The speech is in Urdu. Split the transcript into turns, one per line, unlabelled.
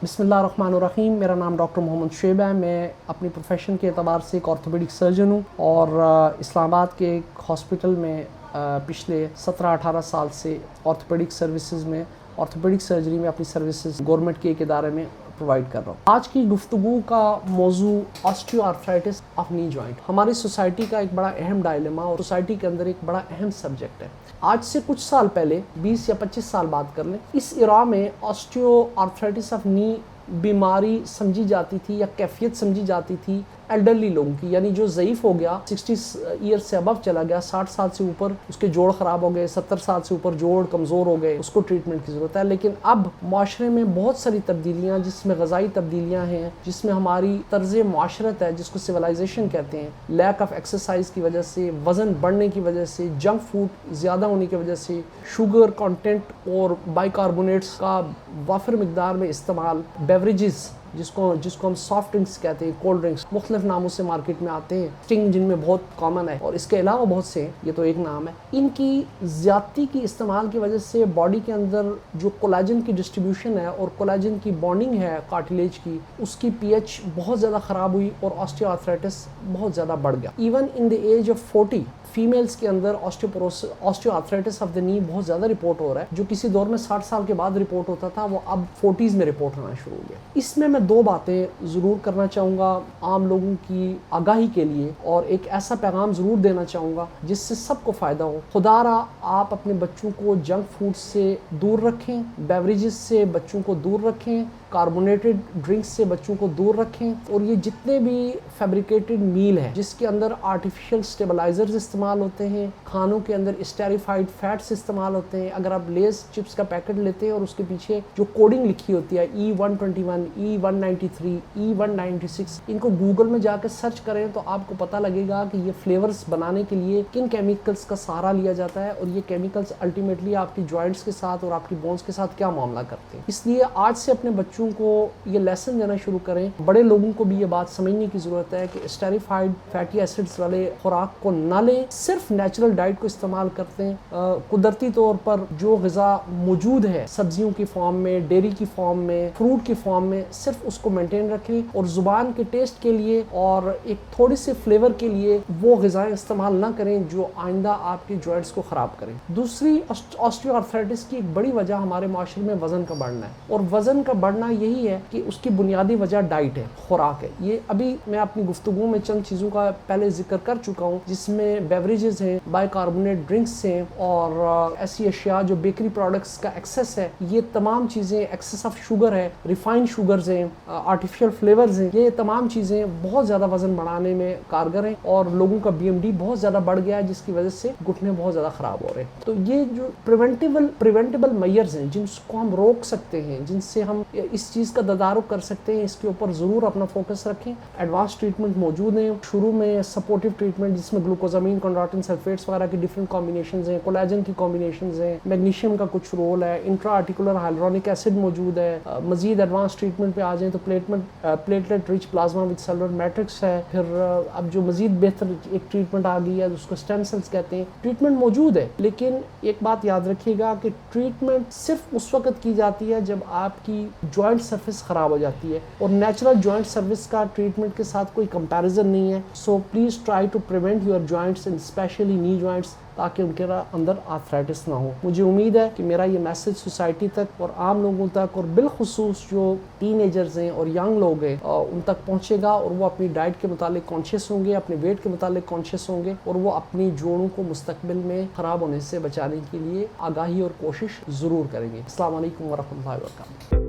بسم اللہ الرحمن الرحیم۔ میرا نام ڈاکٹر محمد شعیب ہے۔ میں اپنی پروفیشن کے اعتبار سے ایک آرتھوپیڈک سرجن ہوں اور اسلام آباد کے ایک ہاسپٹل میں پچھلے 17-18 سال سے آرتھوپیڈک سروسز میں آرتھوپیڈک سرجری میں اپنی سروسز گورنمنٹ کے ایک ادارے میں پرووائڈ کر رہا ہوں۔ آج کی گفتگو کا موضوع آسٹیو آرتھرائٹس آف نی جوائنٹ ہماری سوسائٹی کا ایک بڑا اہم ڈائلیما اور سوسائٹی کے اندر ایک بڑا اہم سبجیکٹ ہے۔ آج سے کچھ سال پہلے 20 یا 25 سال بات کر لیں، اس ایرا میں آسٹیو آرتھرائٹس آف نی بیماری سمجھی جاتی تھی یا کیفیت سمجھی جاتی تھی ایلڈرلی لوگوں کی، یعنی جو ضعیف ہو گیا، 60 ایئر سے ابو چلا گیا، 60 سال سے اوپر اس کے جوڑ خراب ہو گئے، 70 سال سے اوپر جوڑ کمزور ہو گئے، اس کو ٹریٹمنٹ کی ضرورت ہے۔ لیکن اب معاشرے میں بہت ساری تبدیلیاں، جس میں غذائی تبدیلیاں ہیں، جس میں ہماری طرز معاشرت ہے جس کو سویلائزیشن کہتے ہیں، لیک آف ایکسرسائز کی وجہ سے، وزن بڑھنے کی وجہ سے، جنک فوڈ زیادہ ہونے کی وجہ سے، شوگر کانٹینٹ اور بائی کاربونیٹس کا وافر مقدار میں استعمال، بیوریجز جس کو ہم سافٹ ڈرنکس کہتے ہیں، کولڈ ڈرنکس مختلف ناموں سے مارکیٹ میں آتے ہیں، اسٹنگ جن میں بہت کامن ہے اور اس کے علاوہ بہت سے ہیں، یہ تو ایک نام ہے، ان کی زیادتی کی استعمال کی وجہ سے باڈی کے اندر جو کولاجن کی ڈسٹریبیوشن ہے اور کولاجن کی بانڈنگ ہے کارٹلیج کی، اس کی پی ایچ بہت زیادہ خراب ہوئی اور آسٹیو آرتھرائٹس بہت زیادہ بڑھ گیا۔ Even in the age of 40 females کے اندر osteoarthritis of the knee بہت زیادہ رپورٹ ہو رہا ہے۔ جو کسی دور میں 60 سال کے بعد رپورٹ ہوتا تھا، وہ اب 40s میں رپورٹ ہونا شروع ہو گیا۔ اس میں دو باتیں ضرور کرنا چاہوں گا عام لوگوں کی آگاہی کے لیے، اور ایک ایسا پیغام ضرور دینا چاہوں گا جس سے سب کو فائدہ ہو۔ خدا را آپ اپنے بچوں کو جنک فوڈ سے دور رکھیں، بیوریجز سے بچوں کو دور رکھیں، کاربونیٹڈ ڈرنکس سے بچوں کو دور رکھیں، اور یہ جتنے بھی فیبریکیٹڈ میل ہیں جس کے اندر آرٹیفیشل سٹیبلائزرز استعمال ہوتے ہیں، کھانوں کے اندر اسٹیریفائڈ فیٹس استعمال ہوتے ہیں۔ اگر آپ لیز چپس کا پیکٹ لیتے ہیں اور اس کے پیچھے جو کوڈنگ لکھی ہوتی ہے E121 E193 E196، ان کو گوگل میں جا کے سرچ کریں تو آپ کو پتہ لگے گا کہ یہ فلیورز بنانے کے لیے کن کیمیکلز کا سہارا لیا جاتا ہے، اور یہ کیمیکلز الٹیمیٹلی آپ کی جوائنٹس کے ساتھ اور آپ کی بونز کے ساتھ کیا معاملہ کرتے ہیں۔ اس لیے آج سے اپنے بچوں کو یہ لیسن دینا شروع کریں۔ بڑے لوگوں کو بھی یہ بات سمجھنے کی ضرورت ہے کہ اسٹیریفائڈ فیٹی ایسڈز والے خوراک کو نہ لیں، صرف نیچرل ڈائٹ کو استعمال کرتے ہیں۔ قدرتی طور پر جو غذا موجود ہے سبزیوں کی فارم میں، ڈیری کی فارم میں، فروٹ کی فارم میں، صرف اس کو مینٹین رکھیں، اور زبان کے ٹیسٹ کے لیے اور ایک تھوڑی سی فلیور کے لیے وہ غذائیں استعمال نہ کریں جو آئندہ آپ کی جوائنٹس کو خراب کریں۔ دوسری آسٹیو آرتھرائٹس کی ایک بڑی وجہ ہمارے معاشرے میں وزن کا بڑھنا ہے، اور وزن کا بڑھنا یہی ہے کہ اس کی بنیادی وجہ ڈائٹ ہے، خوراک ہے۔ یہ ابھی میں اپنی گفتگو میں چند چیزوں کا پہلے ذکر کر چکا ہوں، جس میں بیوریجز ہیں، بائی کاربونیٹ ڈرنکس ہیں، اور ایسی اشیاء جو بیکری پروڈکٹس کا ایکسس ہے، یہ تمام چیزیں، ایکسس آف شوگر ہے، ریفائنڈ شوگرز ہیں، آرٹیفیشل فلیورز ہیں، یہ تمام چیزیں بہت زیادہ وزن بڑھانے میں کارگر ہیں، اور لوگوں کا BMD بہت زیادہ بڑھ گیا ہے، جس کی وجہ سے گھٹنے بہت زیادہ خراب ہو رہے ہیں۔ تو یہ جو پریونٹیبل میئرز ہیں جن کو ہم روک سکتے ہیں، جن سے ہم اس چیز کا تدارک کر سکتے ہیں، اس کے اوپر ضرور اپنا فوکس رکھیں۔ ایڈوانس ٹریٹمنٹ موجود ہیں، شروع میں سپورٹیو ٹریٹمنٹ جس میں گلوکوزامین، کنڈراٹن سلفیٹس وغیرہ کی ڈفرینٹ کمبینیشنز ہیں، کولاجن کی کمبینیشنز ہیں، میگنیشیم کا کچھ رول ہے، انٹرا آرٹیکولر ہائلورونک ایسڈ موجود ہے۔ مزید ایڈوانس ٹریٹمنٹ پہ آ جائیں تو platelet rich plasma with cellular matrix ہے۔ پھر اب جو مزید بہتر ایک ٹریٹمنٹ آ گئی ہے اس کو اسٹیم سیلز کہتے ہیں۔ ٹریٹمنٹ موجود ہے، لیکن ایک بات یاد رکھیے گا کہ ٹریٹمنٹ صرف اس وقت کی جاتی ہے جب آپ کی جوائنٹ سرفیس خراب ہو جاتی ہے، اور نیچرل جوائنٹ سروس کا ٹریٹمنٹ کے ساتھ کوئی کمپیریزن نہیں ہے۔ So please try to prevent your joints and especially knee joints, تاکہ ان کے اندر آرتھرائٹس نہ ہو۔ مجھے امید ہے کہ میرا یہ میسج سوسائٹی تک اور عام لوگوں تک، اور بالخصوص جو ٹین ایجرز ہیں اور ینگ لوگ ہیں، ان تک پہنچے گا، اور وہ اپنی ڈائٹ کے متعلق کانشیس ہوں گے، اپنے ویٹ کے متعلق کانشیس ہوں گے، اور وہ اپنی جوڑوں کو مستقبل میں خراب ہونے سے بچانے کے لیے آگاہی اور کوشش ضرور کریں گے۔ السلام علیکم ورحمۃ اللہ وبرکاتہ۔